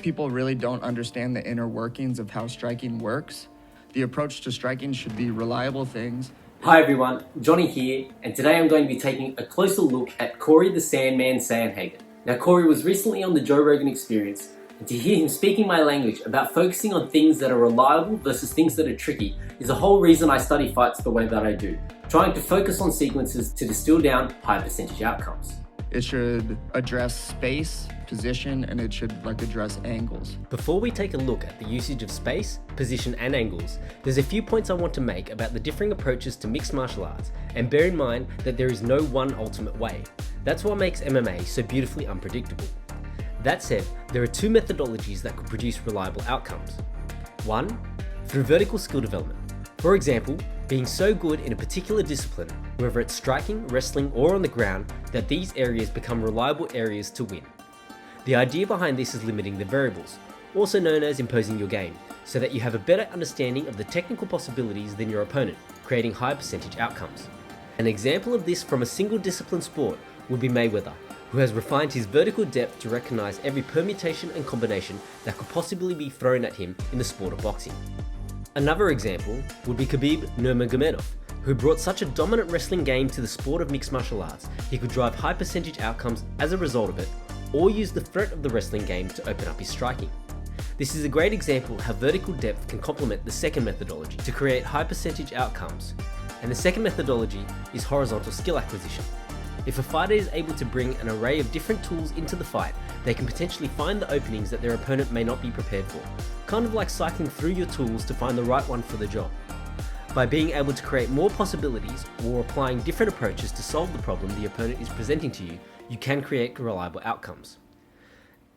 People really don't understand the inner workings of how striking works. The approach to striking should be reliable things. Hi everyone, Johnny here, and today I'm going to be taking a closer look at Corey the Sandman Sandhagen. Now Corey was recently on the Joe Rogan Experience, and to hear him speaking my language about focusing on things that are reliable versus things that are tricky is the whole reason I study fights the way that I do, trying to focus on sequences to distill down high percentage outcomes. It should address space, position, and it should address angles. Before we take a look at the usage of space, position, and angles, there's a few points I want to make about the differing approaches to mixed martial arts, and bear in mind that there is no one ultimate way. That's what makes MMA so beautifully unpredictable. That said, there are two methodologies that could produce reliable outcomes. One, through vertical skill development. For example, being so good in a particular discipline, whether it's striking, wrestling, or on the ground, that these areas become reliable areas to win. The idea behind this is limiting the variables, also known as imposing your game, so that you have a better understanding of the technical possibilities than your opponent, creating high percentage outcomes. An example of this from a single discipline sport would be Mayweather, who has refined his vertical depth to recognize every permutation and combination that could possibly be thrown at him in the sport of boxing. Another example would be Khabib Nurmagomedov, who brought such a dominant wrestling game to the sport of mixed martial arts, he could drive high percentage outcomes as a result of it, or use the threat of the wrestling game to open up his striking. This is a great example how vertical depth can complement the second methodology to create high percentage outcomes, and the second methodology is horizontal skill acquisition. If a fighter is able to bring an array of different tools into the fight, they can potentially find the openings that their opponent may not be prepared for, kind of like cycling through your tools to find the right one for the job. By being able to create more possibilities or applying different approaches to solve the problem the opponent is presenting to you, you can create reliable outcomes.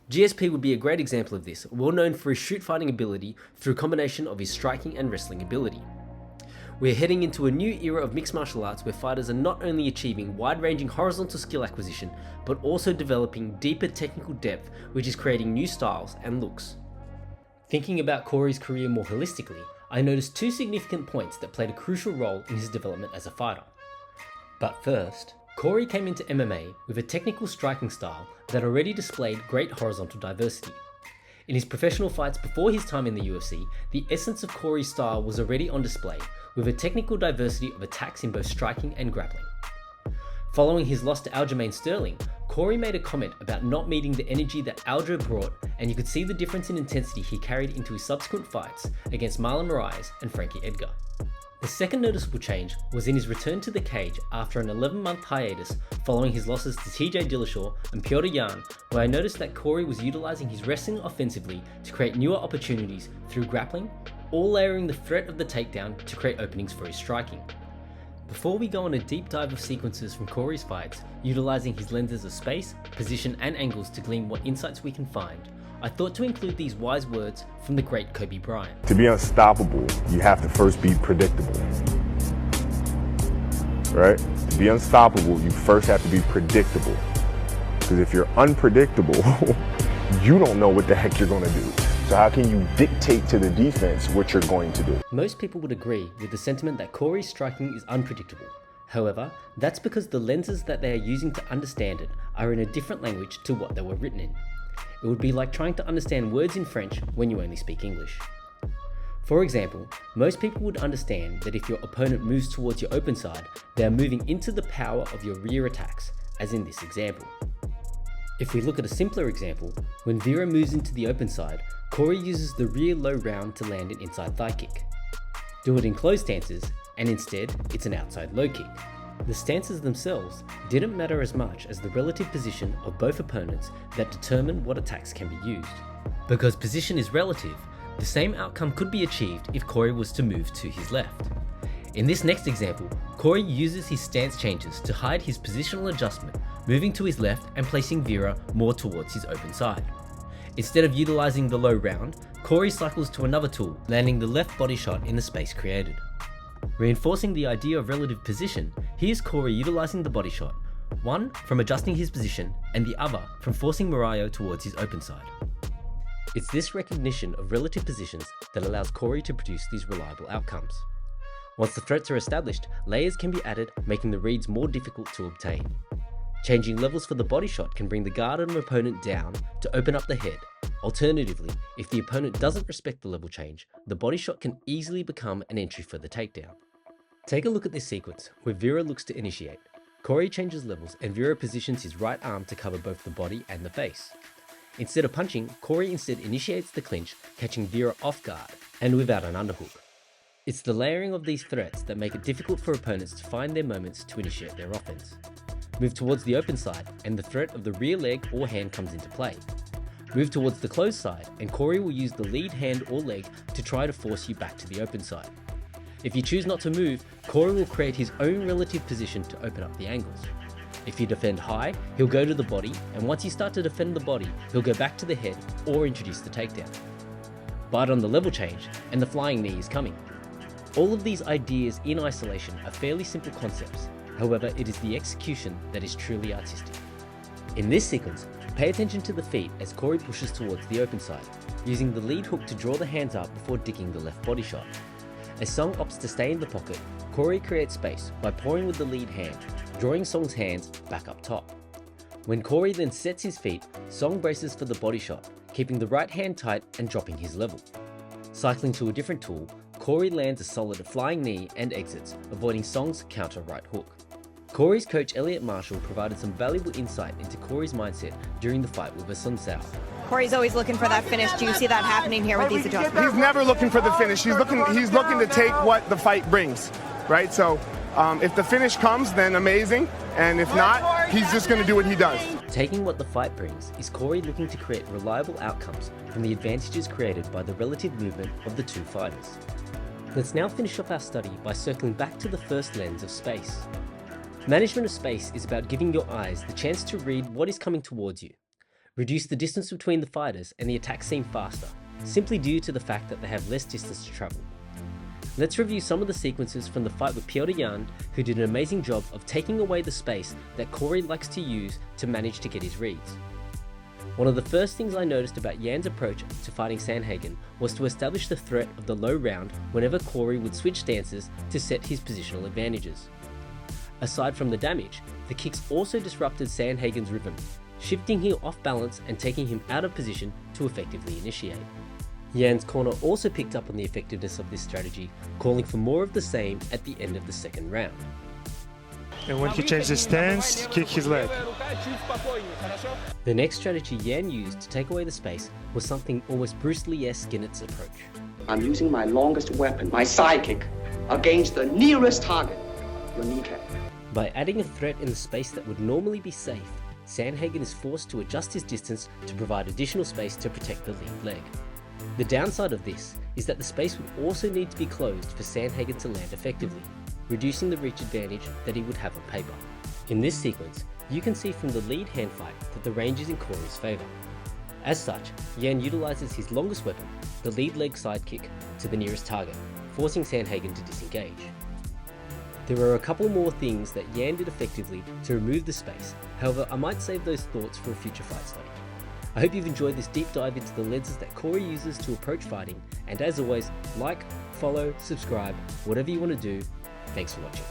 GSP would be a great example of this, well known for his shoot fighting ability through a combination of his striking and wrestling ability. We're heading into a new era of mixed martial arts where fighters are not only achieving wide-ranging horizontal skill acquisition, but also developing deeper technical depth, which is creating new styles and looks. Thinking about Corey's career more holistically, I noticed two significant points that played a crucial role in his development as a fighter. But first, Corey came into MMA with a technical striking style that already displayed great horizontal diversity. In his professional fights before his time in the UFC, the essence of Corey's style was already on display, with a technical diversity of attacks in both striking and grappling. Following his loss to Aljamain Sterling, Corey made a comment about not meeting the energy that Aljo brought, and you could see the difference in intensity he carried into his subsequent fights against Marlon Moraes and Frankie Edgar. The second noticeable change was in his return to the cage after an 11-month hiatus following his losses to TJ Dillashaw and Petyr Yan, where I noticed that Corey was utilizing his wrestling offensively to create newer opportunities through grappling, all layering the threat of the takedown to create openings for his striking. Before we go on a deep dive of sequences from Corey's fights, utilizing his lenses of space, position, and angles to glean what insights we can find, I thought to include these wise words from the great Kobe Bryant. To be unstoppable, you have to first be predictable, right? To be unstoppable, you first have to be predictable. Because if you're unpredictable, you don't know what the heck you're gonna do. So how can you dictate to the defense what you're going to do? Most people would agree with the sentiment that Corey's striking is unpredictable. However, that's because the lenses that they are using to understand it are in a different language to what they were written in. It would be like trying to understand words in French when you only speak English. For example, most people would understand that if your opponent moves towards your open side, they are moving into the power of your rear attacks, as in this example. If we look at a simpler example, when Vera moves into the open side, Corey uses the rear low round to land an inside thigh kick. Do it in closed stances, and instead it's an outside low kick. The stances themselves didn't matter as much as the relative position of both opponents that determined what attacks can be used. Because position is relative, the same outcome could be achieved if Corey was to move to his left. In this next example, Corey uses his stance changes to hide his positional adjustment, moving to his left and placing Vera more towards his open side. Instead of utilizing the low round, Corey cycles to another tool, landing the left body shot in the space created. Reinforcing the idea of relative position, here's Corey utilizing the body shot, one from adjusting his position and the other from forcing Moraes towards his open side. It's this recognition of relative positions that allows Corey to produce these reliable outcomes. Once the threats are established, layers can be added, making the reads more difficult to obtain. Changing levels for the body shot can bring the guard of an opponent down to open up the head, Alternatively, if the opponent doesn't respect the level change, the body shot can easily become an entry for the takedown. Take a look at this sequence where Vera looks to initiate. Corey changes levels and Vera positions his right arm to cover both the body and the face. Instead of punching, Corey instead initiates the clinch, catching Vera off guard and without an underhook. It's the layering of these threats that make it difficult for opponents to find their moments to initiate their offense. Move towards the open side and the threat of the rear leg or hand comes into play. Move towards the closed side and Corey will use the lead hand or leg to try to force you back to the open side. If you choose not to move, Corey will create his own relative position to open up the angles. If you defend high, he'll go to the body, and once you start to defend the body, he'll go back to the head or introduce the takedown. Bite on the level change, and the flying knee is coming. All of these ideas in isolation are fairly simple concepts, however it is the execution that is truly artistic. In this sequence, pay attention to the feet as Corey pushes towards the open side, using the lead hook to draw the hands up before digging the left body shot. As Song opts to stay in the pocket, Corey creates space by pouring with the lead hand, drawing Song's hands back up top. When Corey then sets his feet, Song braces for the body shot, keeping the right hand tight and dropping his level. Cycling to a different tool, Corey lands a solid flying knee and exits, avoiding Song's counter right hook. Corey's coach Elliot Marshall provided some valuable insight into Corey's mindset during the fight with Sun Sao. Corey's always looking for that finish. Do you see that happening here with these adjustments? He's never looking for the finish. He's looking to take what the fight brings, right? So if the finish comes, then amazing. And if not, he's just going to do what he does. Taking what the fight brings is Corey looking to create reliable outcomes from the advantages created by the relative movement of the two fighters. Let's now finish off our study by circling back to the first lens of space. Management of space is about giving your eyes the chance to read what is coming towards you. Reduce the distance between the fighters and the attacks seem faster, simply due to the fact that they have less distance to travel. Let's review some of the sequences from the fight with Petyr Yan, who did an amazing job of taking away the space that Corey likes to use to manage to get his reads. One of the first things I noticed about Yan's approach to fighting Sandhagen was to establish the threat of the low round whenever Corey would switch stances to set his positional advantages. Aside from the damage, the kicks also disrupted Sandhagen's rhythm, shifting him off balance and taking him out of position to effectively initiate. Yan's corner also picked up on the effectiveness of this strategy, calling for more of the same at the end of the second round. And when he changed his stance, kick his leg. The next strategy Yan used to take away the space was something almost Bruce Lee-esque in its approach. I'm using my longest weapon, my sidekick, against the nearest target, your kneecap. By adding a threat in the space that would normally be safe, Sandhagen is forced to adjust his distance to provide additional space to protect the lead leg. The downside of this is that the space would also need to be closed for Sandhagen to land effectively, reducing the reach advantage that he would have on paper. In this sequence, you can see from the lead hand fight that the range is in Corey's favour. As such, Yan utilises his longest weapon, the lead leg sidekick, to the nearest target, forcing Sandhagen to disengage. There are a couple more things that Yan did effectively to remove the space, however I might save those thoughts for a future fight study. I hope you've enjoyed this deep dive into the lenses that Corey uses to approach fighting, and as always, like, follow, subscribe, whatever you want to do. Thanks for watching.